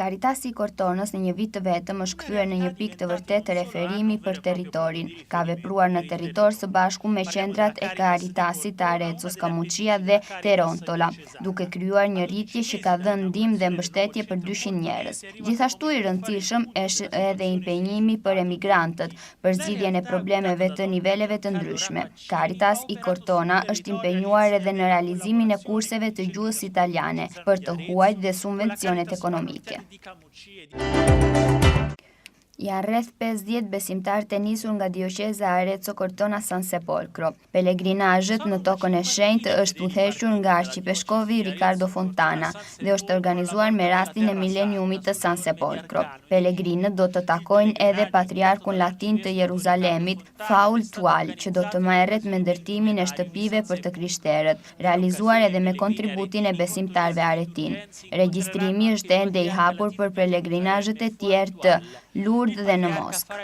Caritasi i Kortonës në një vit të vetëm është kthyer në një pikë të vërtetë referimi për territorin. Ka vepruar në territor së bashku me qendrat e Caritasit të Arezzos, Kamuçia dhe Terontola, duke krijuar një rritje që ka dhënë ndihmë dhe mbështetje për 200 njerëz. Gjithashtu i rëndësishëm është edhe impenjimi për emigrantët, për zgjidhjen e problemeve të niveleve të ndryshme. Caritas i Cortona është impenjuar edhe në realizimin e kurseve të gjuhës italiane për të huajt dhe subvencionet ekonomike. Janë rreth 50 besimtarë të nisur nga dioqeza Arezzo Cortona San Sepolcro. Pelegrinazhet në tokën e shenjtë është udhëhequr nga arcipeshkovi Riccardo Fontana dhe është organizuar me rastin e mileniumit të San Sepolcro. Pelegrinët do të takojnë edhe patriarkun latin të Jeruzalemit, Faul Tual, që do të merret me ndërtimin e shtëpive për të krishterët, realizuar edhe me kontributin e besimtarëve aretin. Regjistrimi është ende i hapur për pelegrinazhet e tjerë të Lourdes dhe në Moskë.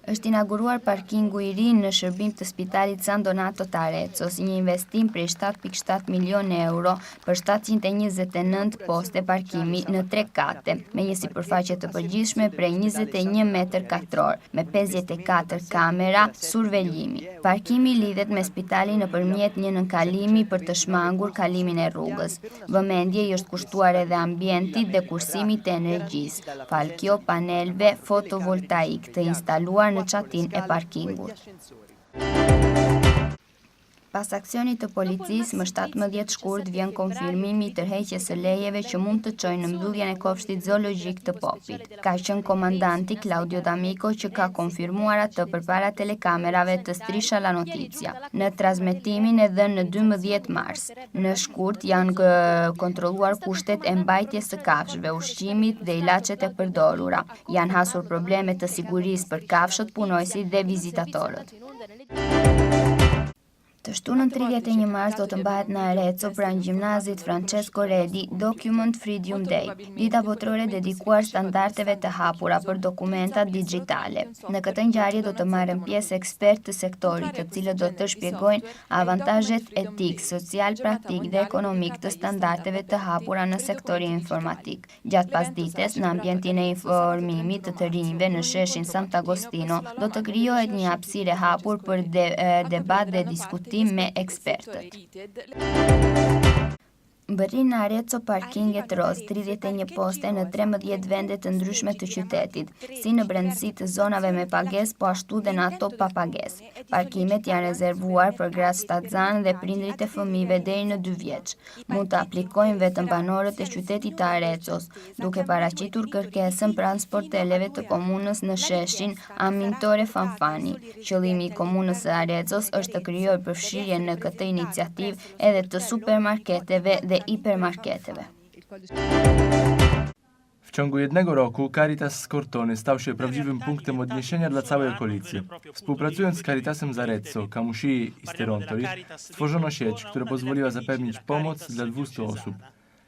Është inauguruar parkingu i ri në shërbim të Spitalit San Donato të Arezzos, një investim prej 7,7 milionë euro për 729 poste parkimi në 3 kate, me një sipërfaqe të përgjithshme prej 21 metër katror, me 54 kamera surveljimi. Parkimi lidhet me spitalin nëpërmjet një nënkalimi për të shmangur kalimin e rrugës. Vëmendje i është kushtuar edhe ambientit dhe kursimit të energjisë, falkjo panelve fotovoltaik të instaluar në çatin e parkingut. Pas aksionit të policisë, më 17 shkurt vjen konfirmimi i tërheqjes së lejeve që mund të çojnë në mbylljen e kofshit zoologjik të Popit. Ka qenë komandanti Claudio D'Amico që ka konfirmuar atë përpara telekamerave të Striscia la Notizia, në transmetimin e dhënë në 12 mars. Në shkurt janë kontrolluar kushtet e mbajtjes së kafshëve, ushqimit dhe ilaçet e përdorura. Janë hasur probleme të sigurisë për kafshët, punojësit dhe vizitatorët. Të shtunën 31 mars do të mbahet në Arezzo pranë gjimnazit Francesco Redi Document Freedom Day, dita botërore dedikuar standardeve të hapura për dokumentat digjitale. Në këtë ngjarje do të marrën pjesë ekspertë të sektorit, të cilët do të shpjegojnë avantazhet etik, social, praktik dhe ekonomik të standardeve të hapura në sektorin informatik. Gjatë pasdites, në ambientin e informimit të rinjve në sheshin Sant'Agostino, do të krijohet një hapësirë e hapur për debat dhe diskutim me ekspertët. Bërin në Arezzo parkinget roz, 31 poste në 13 vende të ndryshme të qytetit, si në brendësi të zonave me pagesë, po ashtu dhe në ato pa pagesë. Parkimet janë rezervuar për gratë shtatzan dhe prindrit e fëmijëve deri në 2 vjeç. Mund të aplikojnë vetëm banorët e qytetit të Arezzos, duke paraqitur kërkesën pranë sporteleve të komunës në sheshin Amintore Fanfani. Qëllimi i komunës së Arezzos është të krijojë përfshirje në këtë iniciativë edhe të supermarketeve dhe hipermarketeve. W ciągu jednego roku Caritas z Cortony stał się prawdziwym punktem odniesienia dla całej okolicy. Współpracując z Caritasem z Arezzo, Kamushii i z Terontoli, stworzono sieć, która pozwoliła zapewnić pomoc dla 200 osób.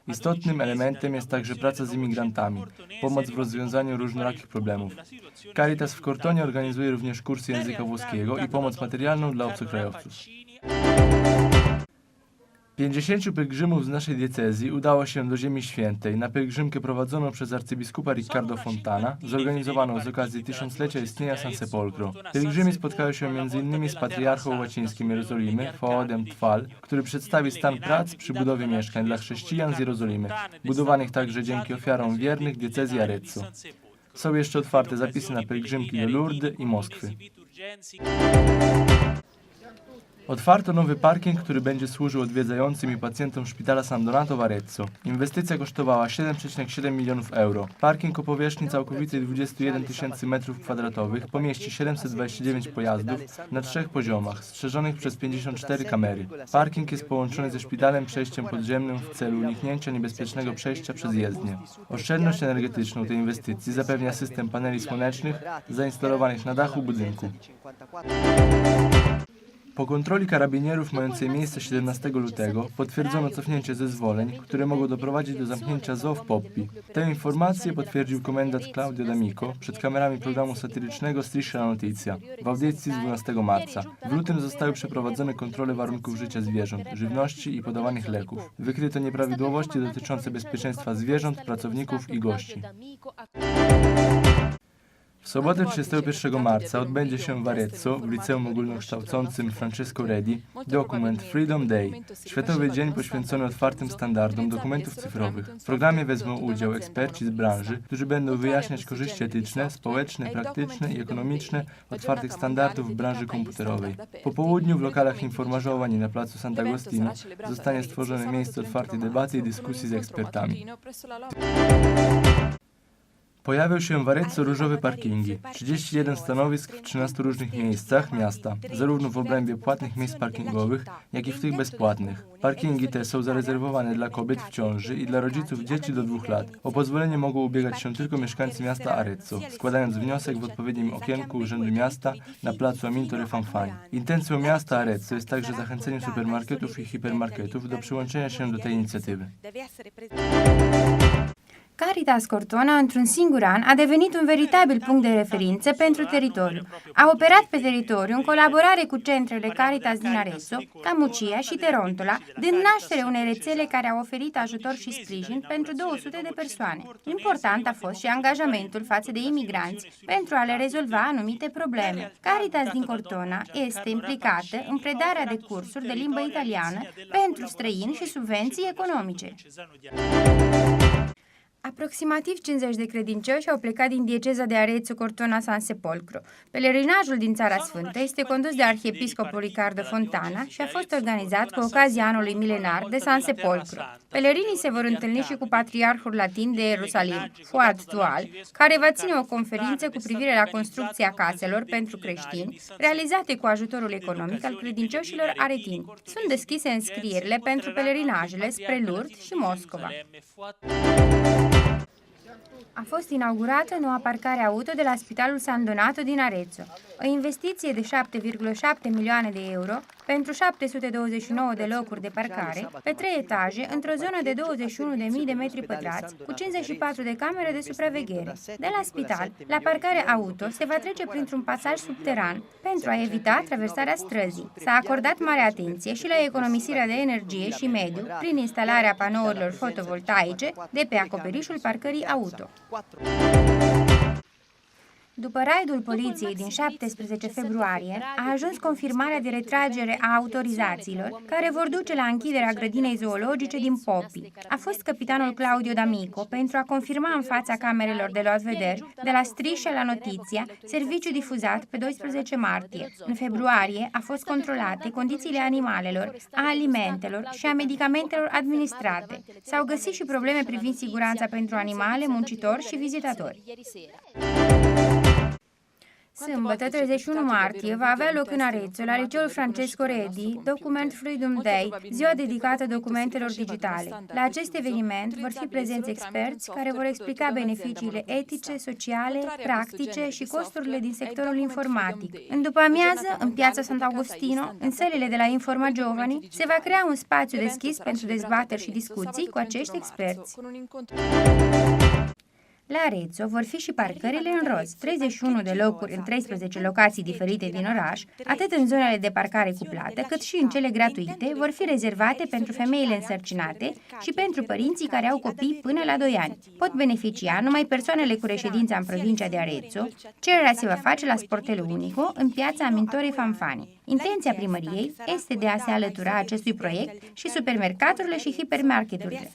Istotnym elementem jest także praca z imigrantami, pomoc w rozwiązaniu różnorakich problemów. Caritas w Cortonie organizuje również kursy języka włoskiego i pomoc materialną dla obcokrajowców. 50 pielgrzymów z naszej diecezji udało się do Ziemi Świętej na pielgrzymkę prowadzoną przez arcybiskupa Riccardo Fontana, zorganizowaną z okazji tysiąclecia istnienia San Sepolcro. Pielgrzymi spotkają się m.in. z patriarchą łacińskim Jerozolimy, Faodem Tfal, który przedstawi stan prac przy budowie mieszkań dla chrześcijan z Jerozolimy, budowanych także dzięki ofiarom wiernych diecezji Arezzo. Są jeszcze otwarte zapisy na pielgrzymki do Lourdes i Moskwy. Otwarto nowy parking, który będzie służył odwiedzającym i pacjentom szpitala San Donato w Arezzo. Inwestycja kosztowała 7,7 milionów euro. Parking o powierzchni całkowitej 21 000 m2 pomieści 729 pojazdów na 3 poziomach, strzeżonych przez 54 kamery. Parking jest połączony ze szpitalem przejściem podziemnym w celu uniknięcia niebezpiecznego przejścia przez jezdnię. Oszczędność energetyczną tej inwestycji zapewnia system paneli słonecznych zainstalowanych na dachu budynku. Po kontroli karabinierów mającej miejsce 17 lutego potwierdzono cofnięcie zezwoleń, które mogą doprowadzić do zamknięcia zoo w Poppi. Tę informację potwierdził komendant Claudio D'Amico przed kamerami programu satyrycznego Striscia la Notizia w audycji z 12 marca. W lutym zostały przeprowadzone kontrole warunków życia zwierząt, żywności i podawanych leków. Wykryto nieprawidłowości dotyczące bezpieczeństwa zwierząt, pracowników i gości. W sobotę 31 marca odbędzie się w Arezzo, w Liceum Ogólnokształcącym Francesco Redi, dokument Freedom Day, światowy dzień poświęcony otwartym standardom dokumentów cyfrowych. W programie wezmą udział eksperci z branży, którzy będą wyjaśniać korzyści etyczne, społeczne, praktyczne i ekonomiczne otwartych standardów w branży komputerowej. Po południu w lokalach informażowań i na placu Sant'Agostino zostanie stworzone miejsce otwartej debaty i dyskusji z ekspertami. Pojawią się w Arezzo różowe parkingi, 31 stanowisk w 13 różnych miejscach miasta, zarówno w obrębie płatnych miejsc parkingowych, jak i w tych bezpłatnych. Parkingi te są zarezerwowane dla kobiet w ciąży i dla rodziców dzieci do 2 lat. O pozwolenie mogą ubiegać się tylko mieszkańcy miasta Arezzo, składając wniosek w odpowiednim okienku Urzędu Miasta na placu Amintore Fanfani. Intencją miasta Arezzo jest także zachęcenie supermarketów i hipermarketów do przyłączenia się do tej inicjatywy. Caritas Cortona, într-un singur an, a devenit un veritabil punct de referință pentru teritoriu. A operat pe teritoriu în colaborare cu centrele Caritas din Arezzo, Camucia și Terontola, dând naștere unei rețele care a oferit ajutor și sprijin pentru 200 de persoane. Important a fost și angajamentul față de imigranți pentru a le rezolva anumite probleme. Caritas din Cortona este implicată în predarea de cursuri de limbă italiană pentru străini și subvenții economice. Aproximativ 50 de credincioși au plecat din dieceza de Arezzo Cortona San Sepolcro. Pelerinajul din Țara Sfântă este condus de arhiepiscopul Riccardo Fontana și a fost organizat cu ocazia anului milenar de San Sepolcro. Pelerinii se vor întâlni și cu patriarhul latin de Ierusalim, Fuad Tual, care va ține o conferință cu privire la construcția caselor pentru creștini, realizate cu ajutorul economic al credincioșilor aretini. Sunt deschise înscrierile pentru pelerinajele spre Lourdes și Moscova. A fost inaugurată noua parcare auto de la Spitalul San Donato din Arezzo, o investiție de 7,7 milioane de euro pentru 729 de locuri de parcare pe 3 etaje într-o zonă de 21.000 de metri pătrați cu 54 de camere de supraveghere. De la spital, la parcare auto se va trece printr-un pasaj subteran pentru a evita traversarea străzii. S-a acordat mare atenție și la economisirea de energie și mediu prin instalarea panourilor fotovoltaice de pe acoperișul parcării auto. După raidul poliției din 17 februarie, a ajuns confirmarea de retragere a autorizațiilor care vor duce la închiderea grădinei zoologice din Poppi. A fost capitanul Claudio D'Amico pentru a confirma în fața camerelor de luat vederi de la Striscia la Notizia, serviciu difuzat pe 12 martie. În februarie a fost controlate condițiile animalelor, a alimentelor și a medicamentelor administrate. S-au găsit și probleme privind siguranța pentru animale, muncitori și vizitatori. Sâmbătă, 31 martie, va avea loc în Arezzo, la Liceul Francesco Redi, Document Freedom Day, ziua dedicată documentelor digitale. La acest eveniment vor fi prezenți experți care vor explica beneficiile etice, sociale, practice și costurile din sectorul informatic. În după-amiază, în piața Sant'Agostino, în sălile de la Informa Giovani, se va crea un spațiu deschis pentru dezbateri și discuții cu acești experți. La Arezzo vor fi și parcările în roz, 31 de locuri în 13 locații diferite din oraș, atât în zonele de parcare cuplată, cât și în cele gratuite, vor fi rezervate pentru femeile însărcinate și pentru părinții care au copii până la 2 ani. Pot beneficia numai persoanele cu reședința în provincia de Arezzo. Cererea se va face la Sportelul Unico, în piața Amintore Fanfani. Intenția primăriei este de a se alătura acestui proiect și supermercaturile și hipermarketurile.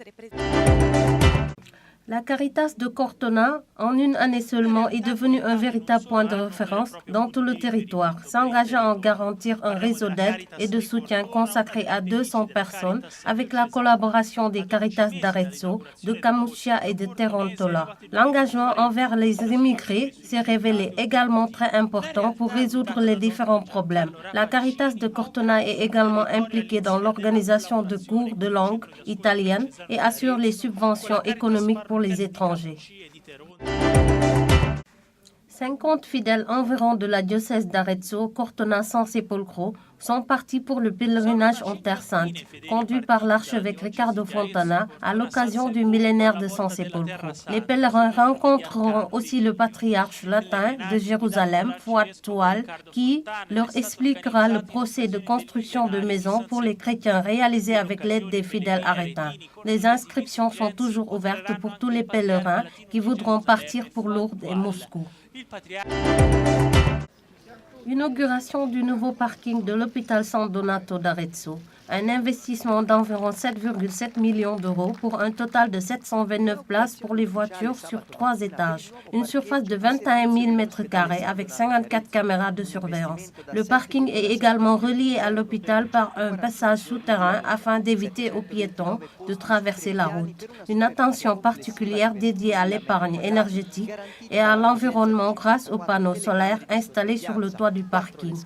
La Caritas de Cortona, en une année seulement, est devenue un véritable point de référence dans tout le territoire, s'engageant à garantir un réseau d'aide et de soutien consacré à 200 personnes avec la collaboration des Caritas d'Arezzo, de Camucia et de Terontola. L'engagement envers les immigrés s'est révélé également très important pour résoudre les différents problèmes. La Caritas de Cortona est également impliquée dans l'organisation de cours de langue italienne et assure les subventions économiques pour les étrangers. 50 fidèles environ de la diocèse d'Arezzo, Cortona San Sepolcro, sont partis pour le pèlerinage en Terre Sainte, conduit par l'archevêque Riccardo Fontana à l'occasion du millénaire de San Sepolcro. Les pèlerins rencontreront aussi le patriarche latin de Jérusalem, Fuad Toual, qui leur expliquera le procès de construction de maisons pour les chrétiens réalisé avec l'aide des fidèles arétins. Les inscriptions sont toujours ouvertes pour tous les pèlerins qui voudront partir pour Lourdes et Moscou. Inauguration du nouveau parking de l'hôpital San Donato d'Arezzo. Un investissement d'environ 7,7 millions d'euros pour un total de 729 places pour les voitures sur 3 étages. Une surface de 21 000 m² avec 54 caméras de surveillance. Le parking est également relié à l'hôpital par un passage souterrain afin d'éviter aux piétons de traverser la route. Une attention particulière dédiée à l'épargne énergétique et à l'environnement grâce aux panneaux solaires installés sur le toit du parking.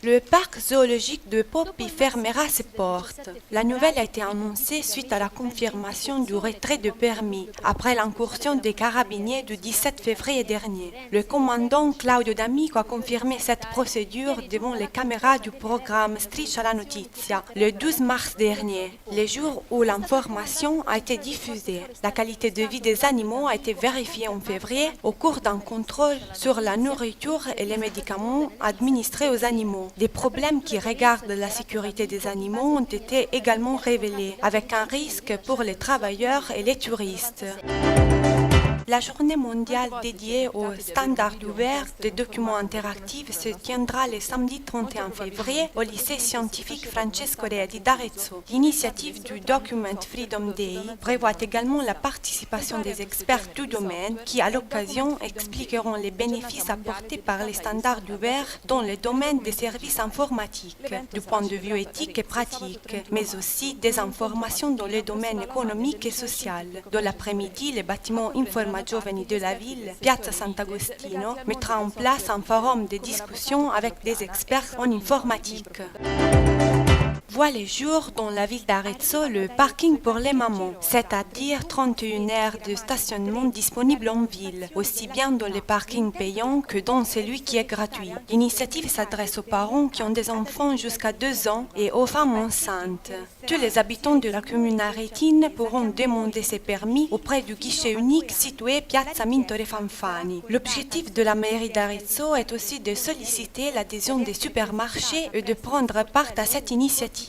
Le parc zoologique de Poppi fermera ses portes. La nouvelle a été annoncée suite à la confirmation du retrait de permis après l'incursion des carabiniers du 17 février dernier. Le commandant Claudio D'Amico a confirmé cette procédure devant les caméras du programme Striscia la Notizia le 12 mars dernier, le jour où l'information a été diffusée. La qualité de vie des animaux a été vérifiée en février au cours d'un contrôle sur la nourriture et les médicaments administrés aux animaux. Des problèmes qui regardent la sécurité des animaux ont été également révélés, avec un risque pour les travailleurs et les touristes. La journée mondiale dédiée aux standards ouverts des documents interactifs se tiendra le samedi 31 février au lycée scientifique Francesco Redi d'Arezzo. L'initiative du Document Freedom Day prévoit également la participation des experts du domaine qui, à l'occasion, expliqueront les bénéfices apportés par les standards ouverts dans le domaine des services informatiques, du point de vue éthique et pratique, mais aussi des informations dans le domaine économique et social. Dans l'après-midi, les bâtiments informatiques Giovani de la ville, Piazza Sant'Agostino, mettra en place un forum de discussion avec des experts en informatique. Voit les jours dans la ville d'Arezzo le parking pour les mamans, c'est-à-dire 31 aires de stationnement disponibles en ville, aussi bien dans les parkings payants que dans celui qui est gratuit. L'initiative s'adresse aux parents qui ont des enfants jusqu'à 2 ans et aux femmes enceintes. Tous les habitants de la commune aretine pourront demander ces permis auprès du guichet unique situé Piazza Mintore Fanfani. L'objectif de la mairie d'Arezzo est aussi de solliciter l'adhésion des supermarchés et de prendre part à cette initiative.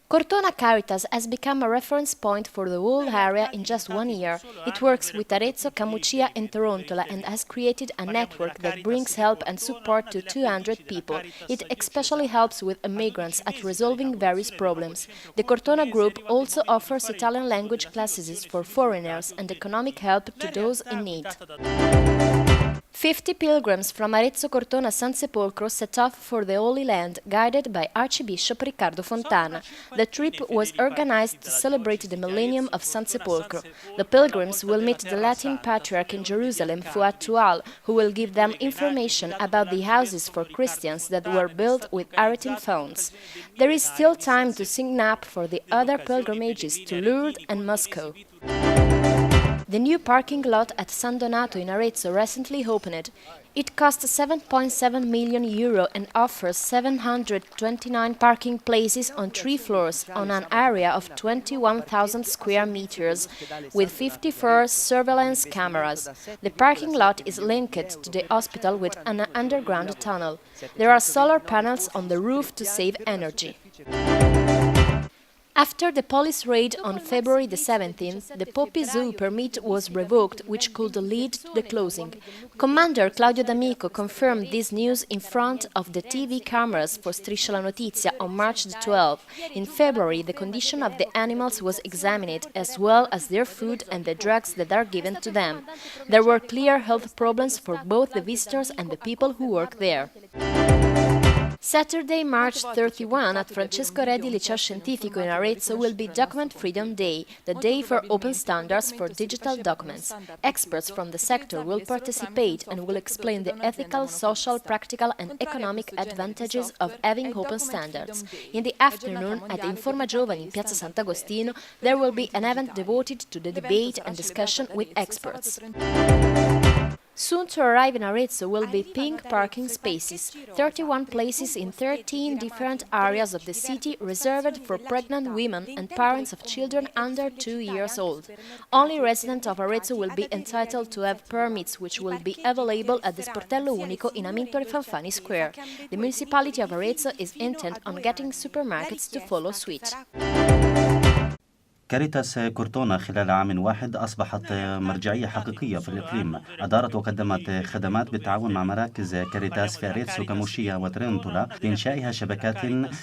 Cortona Caritas has become a reference point for the whole area in just 1 year. It works with Arezzo, Camucia and Torontola and has created a network that brings help and support to 200 people. It especially helps with immigrants at resolving various problems. The Cortona group also offers Italian language classes for foreigners and economic help to those in need. 50 pilgrims from Arezzo Cortona San Sepolcro set off for the Holy Land, guided by Archbishop Riccardo Fontana. The trip was organized to celebrate the millennium of San Sepolcro. The pilgrims will meet the Latin Patriarch in Jerusalem, Fuad Toual, who will give them information about the houses for Christians that were built with Aretine funds. There is still time to sign up for the other pilgrimages to Lourdes and Moscow. The new parking lot at San Donato in Arezzo recently opened. It cost €7.7 million and offers 729 parking places on 3 floors on an area of 21,000 square meters with 54 surveillance cameras. The parking lot is linked to the hospital with an underground tunnel. There are solar panels on the roof to save energy. After the police raid on February the 17th, the Poppi Zoo permit was revoked, which could lead to the closing. Commander Claudio D'Amico confirmed this news in front of the TV cameras for Striscia la Notizia on March the 12th. In February, the condition of the animals was examined, as well as their food and the drugs that are given to them. There were clear health problems for both the visitors and the people who work there. Saturday, March 31, at Francesco Redi Liceo Scientifico in Arezzo will be Document Freedom Day, the day for open standards for digital documents. Experts from the sector will participate and will explain the ethical, social, practical and economic advantages of having open standards. In the afternoon, at the Informa Giovani in Piazza Sant'Agostino, there will be an event devoted to the debate and discussion with experts. Soon to arrive in Arezzo will be pink parking spaces, 31 places in 13 different areas of the city reserved for pregnant women and parents of children under 2 years old. Only residents of Arezzo will be entitled to have permits, which will be available at the Sportello Unico in Amintore Fanfani Square. The municipality of Arezzo is intent on getting supermarkets to follow suit. كاريتاس كورتونا خلال عام واحد أصبحت مرجعية حقيقية في الإقليم. أدارت وقدمت خدمات بالتعاون مع مراكز كاريتاس في أريتسو كاموشيا وترينتولا بإنشائها شبكات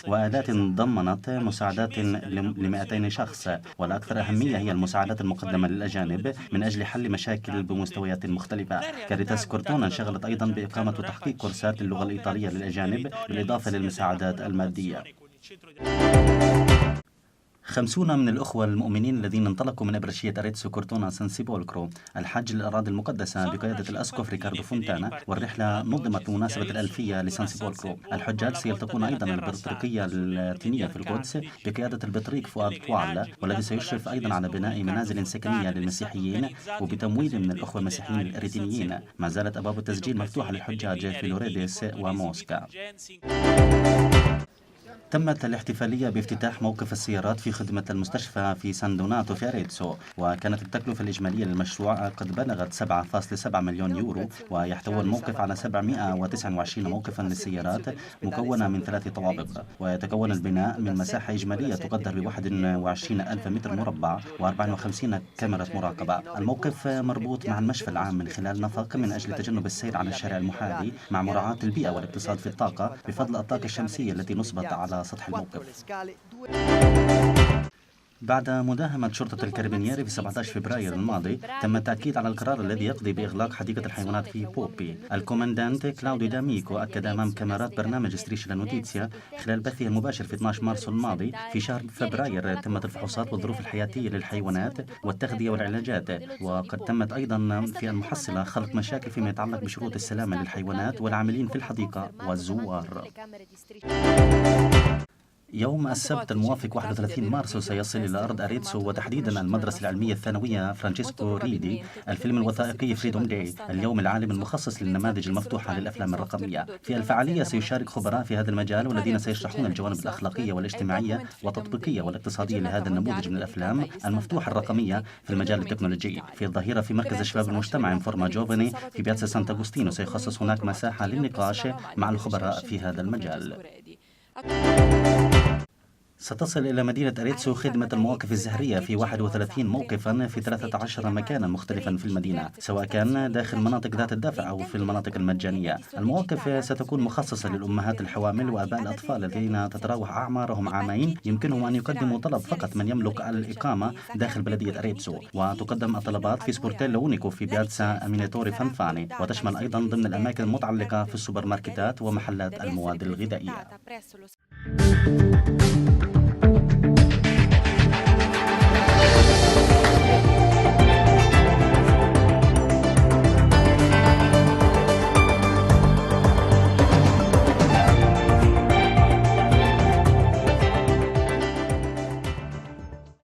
وآلات ضمنت مساعدات ل200 شخص، والأكثر أهمية هي المساعدات المقدمة للأجانب من أجل حل مشاكل بمستويات مختلفة. كاريتاس كورتونا انشغلت أيضا بإقامة وتحقيق كورسات اللغة الإيطالية للأجانب بالإضافة للمساعدات المادية. 50 من الأخوة المؤمنين الذين انطلقوا من إبرشية أريتسو كورتونا سان سيبولكرو الحج للأراضي المقدسة بقيادة الأسقف ريكاردو فونتانا، والرحلة نظمت بمناسبة الألفية لسان سيبولكرو. الحجاج سيلتقون أيضا البطريقية اللاتينية في القدس بقيادة البطريق فؤاد طوالا، والذي سيشرف أيضا على بناء منازل سكنية للمسيحيين وبتمويل من الأخوة المسيحيين الأريتينيين. ما زالت أبواب التسجيل مفتوحة للحجاج في لوريدس وموسكا. تمت الاحتفالية بافتتاح موقف السيارات في خدمة المستشفى في سان دوناتو في أريتسو، وكانت التكلفة الإجمالية للمشروع قد بلغت 7.7 مليون يورو، ويحتوي الموقف على 729 موقفا للسيارات مكونة من 3 طوابق، ويتكون البناء من مساحة إجمالية تقدر ب21 ألف متر مربع و54 كاميرا مراقبة. الموقف مربوط مع المشفى العام من خلال نفق من أجل تجنب السير على الشارع المحاذي مع مراعاة البيئة والاقتصاد في الطاقة بفضل الطاقة الشمسية التي نصبت على سطح الموقف. بعد مداهمة شرطة الكارابينيري في 17 فبراير الماضي، تم التأكيد على القرار الذي يقضي بإغلاق حديقة الحيوانات في بوبي. الكوماندانت كلاوديو داميكو أكد أمام كاميرات برنامج ستريش لانوتيتسيا خلال بثه المباشر في 12 مارس الماضي في شهر فبراير تمت الفحوصات والظروف الحياتية للحيوانات والتغذية والعلاجات، وقد تمت أيضا في المحصلة خلق مشاكل فيما يتعلق بشروط السلامة للحيوانات والعاملين في الحديقة والزوار. يوم السبت الموافق 31 مارس سيصل إلى أرض أريتسو وتحديدا المدرسة العلمية الثانوية فرانشيسكو ريدي الفيلم الوثائقي فريدوم داي، اليوم العالمي المخصص للنماذج المفتوحة للأفلام الرقمية. في الفعالية سيشارك خبراء في هذا المجال والذين سيشرحون الجوانب الأخلاقية والاجتماعية والتطبيقية والاقتصادية لهذا النموذج من الأفلام المفتوحة الرقمية في المجال التكنولوجي. في الظهيرة في مركز الشباب المجتمع انفورما جوفاني في بياتسا سانتا أغوستينو سيخصص هناك مساحة للنقاش مع الخبراء في هذا المجال. ستصل إلى مدينة أريتسو خدمة المواقف الزهرية في 31 موقفا في 13 مكانا مختلفا في المدينة، سواء كان داخل مناطق ذات الدفع أو في المناطق المجانية. المواقف ستكون مخصصة للأمهات الحوامل وآباء الأطفال الذين تتراوح أعمارهم عامين، يمكنهم أن يقدموا طلب فقط من يملك الإقامة داخل بلدية أريتسو. وتقدم الطلبات في سبورتيلو أونيكو في بياتسا أمينيتوري فانفاني، وتشمل أيضا ضمن الأماكن المتعلقة في السوبر ماركتات ومحلات المواد الغذائية.